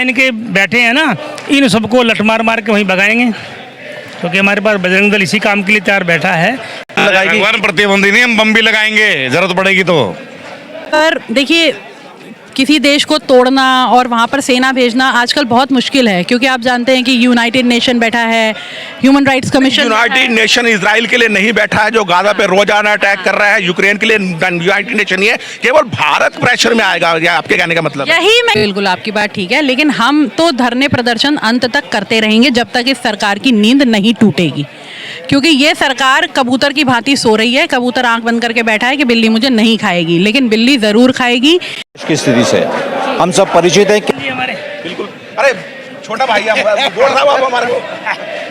इनके बैठे हैं ना, इन सबको लठ मार मार के वहीं भगाएंगे, क्योंकि हमारे पास बजरंग दल इसी काम के लिए तैयार बैठा है। भगवान प्रतिबंधी नहीं, हम बम भी लगाएंगे जरूरत पड़ेगी तो। पर देखिए, किसी देश को तोड़ना और वहाँ पर सेना भेजना आजकल बहुत मुश्किल है, क्योंकि आप जानते हैं कि यूनाइटेड नेशन बैठा है, human rights commission. United nation Israel के लिए नहीं बैठा है जो गाजा पे रोजाना अटैक कर रहा है, यूक्रेन के लिए यूनाइटेड नेशन ही है, केवल भारत प्रेशर में आएगा, या आपके कहने का मतलब? यही मैं बिल्कुल आपकी बात ठीक है, लेकिन हम तो धरने प्रदर्शन अंत तक करते रहेंगे जब तक इस सरकार की नींद नहीं टूटेगी, क्योंकि ये सरकार कबूतर की भांति सो रही है। कबूतर आंख बंद करके बैठा है कि बिल्ली मुझे नहीं खाएगी, लेकिन बिल्ली जरूर खाएगी। की स्थिति से हम सब परिचित हैं कि हमारे बिल्कुल। अरे छोटा भाई आप हमारे को,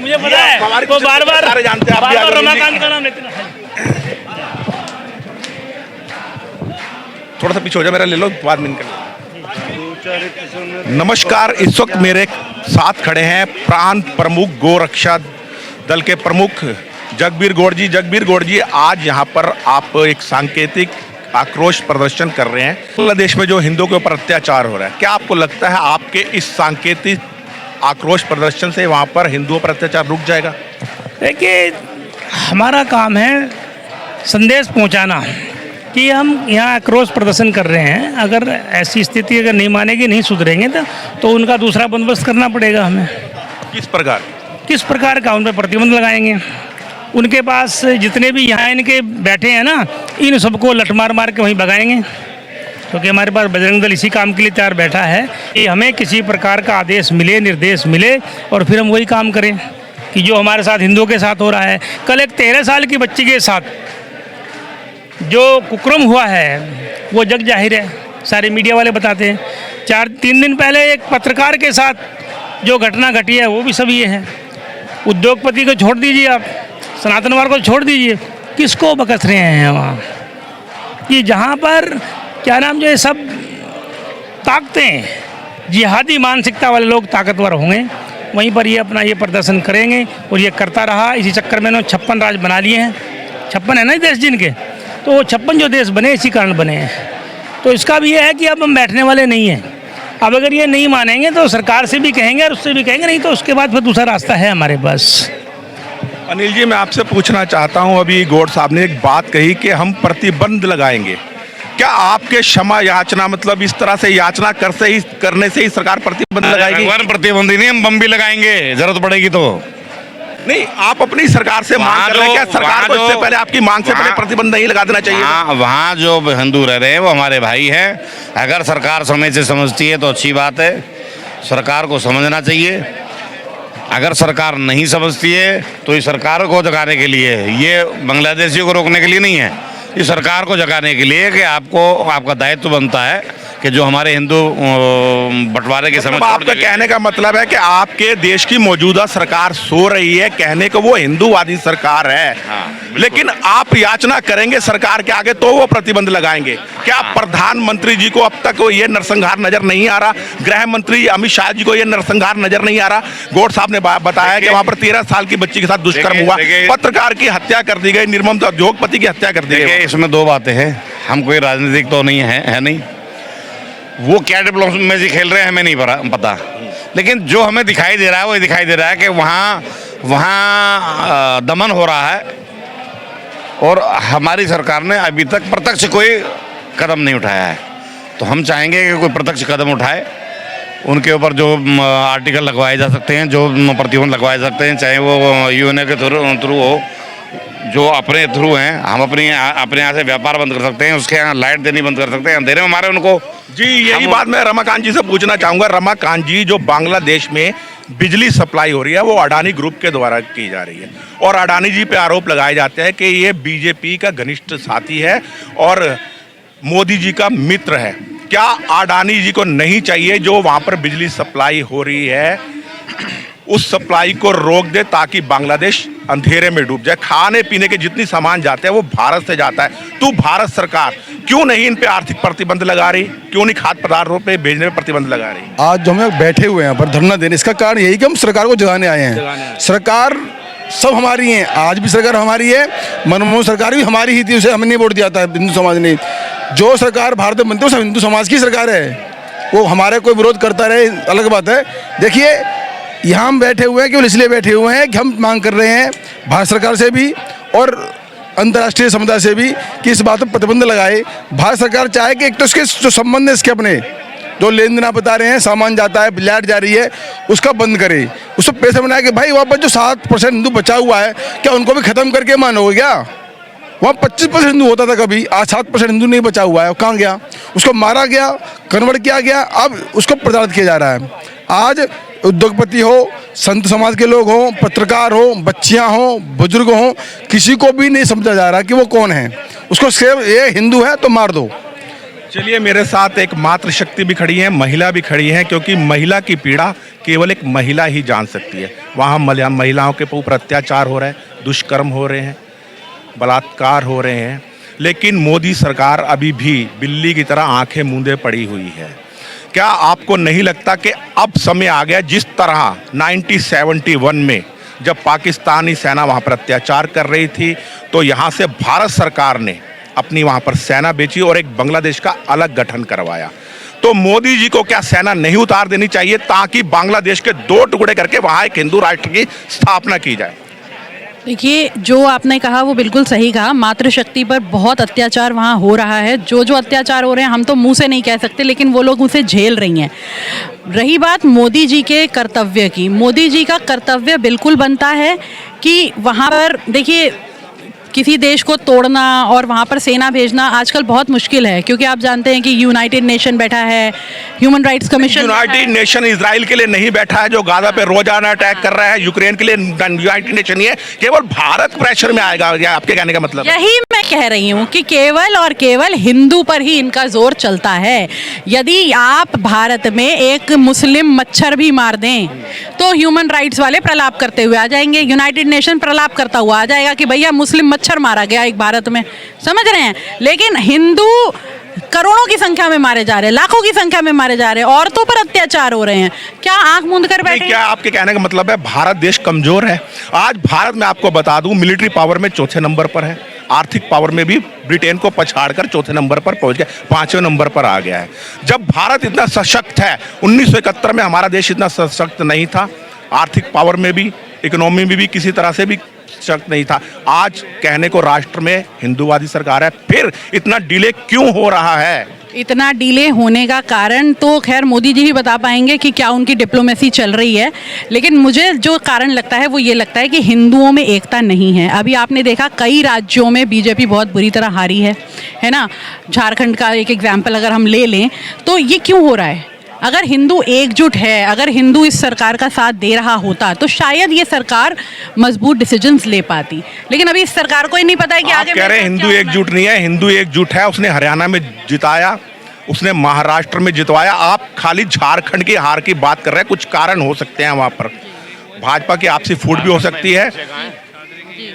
मुझे पता है, हमारे वो बार-बार सारे जानते हैं, आप भी बार-बार आगे रमाकांत का नाम लेते हैं। थोड़ा सा पीछे हो जाए, मेरा ले लो, बाद में निकल। नमस्कार, इस वक्त मेरे साथ खड़े हैं प्रांत प्रमुख गोरक्षा दल के प्रमुख जगबीर गौड़ जी। जगबीर गौड़ जी, आज यहाँ पर आप एक सांकेतिक आक्रोश प्रदर्शन कर रहे हैं। बांग्लादेश में जो हिंदुओं के ऊपर अत्याचार हो रहा है, क्या आपको लगता है आपके इस सांकेतिक आक्रोश प्रदर्शन से वहाँ पर हिंदुओं पर अत्याचार रुक जाएगा? देखिए, हमारा काम है संदेश पहुंचाना कि हम यहाँ आक्रोश प्रदर्शन कर रहे हैं। अगर ऐसी स्थिति अगर नहीं मानेगी, नहीं सुधरेंगे तो उनका दूसरा बंदोबस्त करना पड़ेगा हमें। किस प्रकार? किस प्रकार का? उन पर प्रतिबंध लगाएंगे। उनके पास जितने भी यहाँ इनके बैठे हैं ना, इन सबको लठ मार मार के वहीं भगाएंगे, क्योंकि हमारे पास बजरंग दल इसी काम के लिए तैयार बैठा है कि हमें किसी प्रकार का आदेश मिले, निर्देश मिले, और फिर हम वही काम करें कि जो हमारे साथ हिंदुओं के साथ हो रहा है। कल एक 13 साल की बच्ची के साथ जो कुकर्म हुआ है वो जग जाहिर है, सारे मीडिया वाले बताते हैं। 3 दिन पहले एक पत्रकार के साथ जो घटना घटी है वो भी सब ये है। उद्योगपति को छोड़ दीजिए, आप सनातनवाद को छोड़ दीजिए, किसको बकस रहे हैं वहाँ कि जहाँ पर क्या नाम, जो ये सब ताकतें, जिहादी मानसिकता वाले लोग ताकतवर होंगे, वहीं पर ये अपना ये प्रदर्शन करेंगे। और ये करता रहा। इसी चक्कर में इन्होंने 56 राज बना लिए हैं। 56 है ना देश जिनके, तो वो 56 जो देश बने इसी कारण बने हैं। तो इसका भी ये है कि अब हम बैठने वाले नहीं हैं। अब अगर ये नहीं मानेंगे तो सरकार से भी कहेंगे और उससे भी कहेंगे, नहीं तो उसके बाद फिर दूसरा रास्ता है हमारे पास। अनिल जी, मैं आपसे पूछना चाहता हूं, अभी गौड़ साहब ने एक बात कही कि हम प्रतिबंध लगाएंगे। क्या आपके क्षमा याचना, मतलब इस तरह से याचना करने से ही सरकार प्रतिबंध लगाएगी? भगवान प्रतिबंधी नहीं, हम बम भी लगाएंगे जरूरत पड़ेगी तो। नहीं, आप अपनी सरकार से मांग कर रहे हैं, क्या सरकार को इससे पहले आपकी मांग से पहले प्रतिबंध नहीं लगा देना चाहिए? वहाँ जो हिंदू रह रहे हैं वो हमारे भाई हैं। अगर सरकार समय से समझती है तो अच्छी बात है, सरकार को समझना चाहिए। अगर सरकार नहीं समझती है तो इस सरकार को जगाने के लिए, ये बांग्लादेशियों को रोकने के लिए नहीं है, इस सरकार को जगाने के लिए कि आपका दायित्व बनता है कि जो हमारे हिंदू बंटवारे के समय। आपका कहने का मतलब है कि आपके देश की मौजूदा सरकार सो रही है, कहने को वो हिंदूवादी सरकार है। हाँ, लेकिन आप याचना करेंगे सरकार के आगे तो वो प्रतिबंध लगाएंगे। क्या प्रधानमंत्री जी को अब तक ये नरसंहार नजर नहीं आ रहा? गृह मंत्री अमित शाह जी को ये नरसंहार नजर नहीं आ रहा? गौड़ साहब ने बताया कि वहां पर 13 साल की बच्ची के साथ दुष्कर्म हुआ, पत्रकार की हत्या कर दी गई, निर्मम उद्योगपति की हत्या कर दी गई। इसमें 2 बातें हैं। हम कोई राजनीतिक तो नहीं है नहीं, वो क्या डिप्लोमेसी खेल रहे हैं हमें नहीं पता, लेकिन जो हमें दिखाई दे रहा है वो ये दिखाई दे रहा है कि वहाँ दमन हो रहा है, और हमारी सरकार ने अभी तक प्रत्यक्ष कोई कदम नहीं उठाया है। तो हम चाहेंगे कि कोई प्रत्यक्ष कदम उठाए, उनके ऊपर जो आर्टिकल लगवाए जा सकते हैं, जो प्रतिबंध लगवाए सकते हैं, चाहे वो यूएनए के थ्रू हो, जो अपने थ्रू हैं। हम अपने यहाँ से व्यापार बंद कर सकते हैं, उसके यहाँ लाइट देनी बंद कर सकते हैं, अंधेरे में मारे उनको। जी, यही बात मैं रमाकांत जी से पूछना चाहूँगा। रमाकांत जी, जो बांग्लादेश में बिजली सप्लाई हो रही है वो अडानी ग्रुप के द्वारा की जा रही है, और अडानी जी पे आरोप लगाए जाते हैं कि ये बीजेपी का घनिष्ठ साथी है और मोदी जी का मित्र है। क्या अडानी जी को नहीं चाहिए जो वहाँ पर बिजली सप्लाई हो रही है उस सप्लाई को रोक दे, ताकि बांग्लादेश अंधेरे में डूब जाए? खाने पीने के जितनी सामान जाते हैं वो भारत से जाता है, तो भारत सरकार क्यों नहीं इन पे आर्थिक प्रतिबंध लगा रही? क्यों नहीं खाद्य पदार्थों पे भेजने में प्रतिबंध लगा रही? आज जो हम लोग बैठे हुए हैं पर धरना देने, इसका कारण यही कि हम सरकार को जगाने आए हैं। सरकार सब हमारी है, आज भी सरकार हमारी है, मनमोहन सरकार भी हमारी ही थी, उसे हमने वोट दिया था हिंदू समाज ने। जो सरकार भारत में बनती है वो सब हिंदू समाज की सरकार है। वो हमारे कोई विरोध करता रहे, अलग बात है। देखिए, यहाँ हम बैठे हुए हैं केवल इसलिए बैठे हुए हैं कि हम मांग कर रहे हैं भारत सरकार से भी और अंतर्राष्ट्रीय समुदाय से भी कि इस बात पर प्रतिबंध लगाए। भारत सरकार चाहे कि एक तो इसके जो संबंध है, इसके अपने जो लेन देन आप बता रहे हैं, सामान जाता है, लाइट जा रही है, उसका बंद करे, उसको पैसे बनाए कि भाई वहाँ पर जो 7% हिंदू बचा हुआ है, क्या उनको भी खत्म करके मानोगे क्या? वहाँ 25% हिंदू होता था कभी, आज 7% हिंदू नहीं बचा हुआ है, कहाँ गया? उसको मारा गया, कन्वर्ट किया गया, अब उसको प्रताड़ित किया जा रहा है। आज उद्योगपति हो, संत समाज के लोग हों, पत्रकार हो, बच्चियाँ हों, बुजुर्ग हों, किसी को भी नहीं समझा जा रहा कि वो कौन है। उसको सिर्फ ये हिंदू है तो मार दो। चलिए, मेरे साथ एक मातृशक्ति भी खड़ी है, महिला भी खड़ी है, क्योंकि महिला की पीड़ा केवल एक महिला ही जान सकती है। वहाँ महिलाओं के ऊपर अत्याचार हो रहे हैं, दुष्कर्म हो रहे हैं, बलात्कार हो रहे हैं, लेकिन मोदी सरकार अभी भी बिल्ली की तरह आंखें मूंदे पड़ी हुई है। क्या आपको नहीं लगता कि अब समय आ गया, जिस तरह 1971 में जब पाकिस्तानी सेना वहाँ पर अत्याचार कर रही थी, तो यहाँ से भारत सरकार ने अपनी वहाँ पर सेना बेची और एक बांग्लादेश का अलग गठन करवाया। तो मोदी जी को क्या सेना नहीं उतार देनी चाहिए ताकि बांग्लादेश के 2 टुकड़े करके वहाँ एक हिंदू राष्ट्र की स्थापना की जाए? देखिए, जो आपने कहा वो बिल्कुल सही कहा। मातृशक्ति पर बहुत अत्याचार वहाँ हो रहा है। जो अत्याचार हो रहे हैं हम तो मुंह से नहीं कह सकते, लेकिन वो लोग उसे झेल रही हैं। रही बात मोदी जी के कर्तव्य की, मोदी जी का कर्तव्य बिल्कुल बनता है कि वहाँ पर देखिए, किसी देश को तोड़ना और वहाँ पर सेना भेजना आजकल बहुत मुश्किल है, क्योंकि आप जानते हैं कि यूनाइटेड नेशन बैठा है, human rights commission. United nation Israel के लिए नहीं बैठा है जो गाजा पे रोजाना अटैक कर रहा है। यूक्रेन के लिए यूनाइटेड नेशन नहीं है, केवल भारत प्रेशर में आएगा। या आपके कहने का मतलब? यही मैं कह रही हूँ कि केवल और केवल हिंदू पर ही इनका जोर चलता है। यदि आप भारत में एक मुस्लिम मच्छर भी मार दें तो ह्यूमन राइट्स वाले प्रलाप करते हुए आ जाएंगे, यूनाइटेड नेशन प्रलाप करता हुआ आ जाएगा कि भैया मुस्लिम मच्छर मारा गया एक भारत में, समझ रहे हैं। लेकिन हिंदू करोड़ों की संख्या में मारे जा रहे हैं, लाखों की संख्या में मारे जा रहे हैं, औरतों पर अत्याचार हो रहे हैं। क्या आंख मूंद कर बैठे? क्या आपके कहने का मतलब है भारत देश कमजोर है? आज भारत में आपको बता दूं, मिलिट्री पावर में 4थे नंबर पर है, आर्थिक पावर में भी ब्रिटेन को पछाड़कर 4थे नंबर पर पहुंच गया, 5वें नंबर पर आ गया है। जब भारत इतना सशक्त है, 1971 में हमारा देश इतना सशक्त नहीं था, आर्थिक पावर में भी, इकोनॉमी में भी किसी तरह से भी सशक्त नहीं था। आज कहने को राष्ट्र में हिंदूवादी सरकार है, फिर इतना डिले क्यों हो रहा है? इतना डिले होने का कारण तो खैर मोदी जी ही बता पाएंगे कि क्या उनकी डिप्लोमेसी चल रही है, लेकिन मुझे जो कारण लगता है वो ये लगता है कि हिंदुओं में एकता नहीं है। अभी आपने देखा कई राज्यों में बीजेपी बहुत बुरी तरह हारी है ना। झारखंड का एक एग्जाम्पल अगर हम ले लें तो ये क्यों हो रहा है? अगर हिंदू एकजुट है, अगर हिंदू इस सरकार का साथ दे रहा होता तो शायद ये सरकार मजबूत डिसीजंस ले पाती, लेकिन अभी इस सरकार को ही नहीं पता है कि आगे कह रहे हैं हिंदू एकजुट नहीं है। हिंदू एकजुट है, उसने हरियाणा में जिताया, उसने महाराष्ट्र में जितवाया। आप खाली झारखंड की हार की बात कर रहे हैं, कुछ कारण हो सकते हैं वहाँ पर। भाजपा की आपसी फूट भी हो सकती है,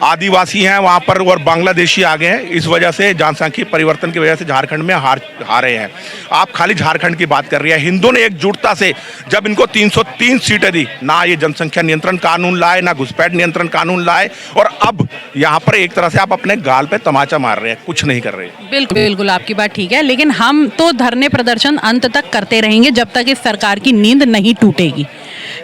आदिवासी हैं वहाँ पर और बांग्लादेशी आ गए हैं, इस वजह से जनसंख्या परिवर्तन की वजह से झारखंड में हारे हैं। आप खाली झारखंड की बात कर रही है। हिंदुओं ने एकजुटता से जब इनको 303 सीटें दी, ना ये जनसंख्या नियंत्रण कानून लाए, ना घुसपैठ नियंत्रण कानून लाए, और अब यहाँ पर एक तरह से आप अपने गाल पे तमाचा मार रहे हैं, कुछ नहीं कर रहे। बिल्कुल बिल्कुल आपकी बात ठीक है, लेकिन हम तो धरने प्रदर्शन अंत तक करते रहेंगे जब तक इस सरकार की नींद नहीं टूटेगी,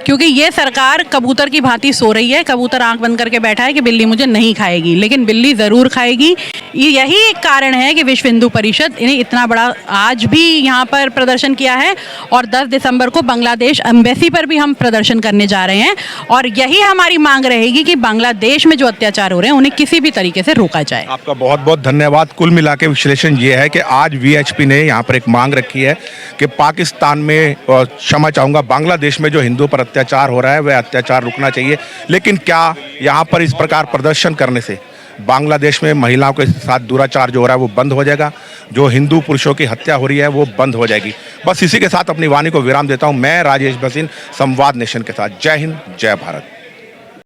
क्योंकि ये सरकार कबूतर की भांति सो रही है। कबूतर आंख बंद करके बैठा है कि बिल्ली मुझे नहीं खाएगी, लेकिन बिल्ली ज़रूर खाएगी। यही एक कारण है कि विश्व हिंदू परिषद इन्हें इतना बड़ा आज भी यहाँ पर प्रदर्शन किया है, और 10 दिसंबर को बांग्लादेश एम्बेसी पर भी हम प्रदर्शन करने जा रहे हैं। और यही हमारी मांग रहेगी कि बांग्लादेश में जो अत्याचार हो रहे हैं उन्हें किसी भी तरीके से रोका जाए। आपका बहुत बहुत धन्यवाद। कुल मिला के विश्लेषण ये है कि आज वीएचपी ने यहाँ पर एक मांग रखी है कि पाकिस्तान में, क्षमा चाहूँगा, बांग्लादेश में जो हिंदुओं पर अत्याचार हो रहा है वह अत्याचार रुकना चाहिए। लेकिन क्या यहाँ पर इस प्रकार प्रदर्शन करने से बांग्लादेश में महिलाओं के साथ दुराचार जो हो रहा है वो बंद हो जाएगा? जो हिंदू पुरुषों की हत्या हो रही है वो बंद हो जाएगी? बस इसी के साथ अपनी वाणी को विराम देता हूँ। मैं राजेश भसीन, संवाद नेशन के साथ। जय हिंद, जय भारत।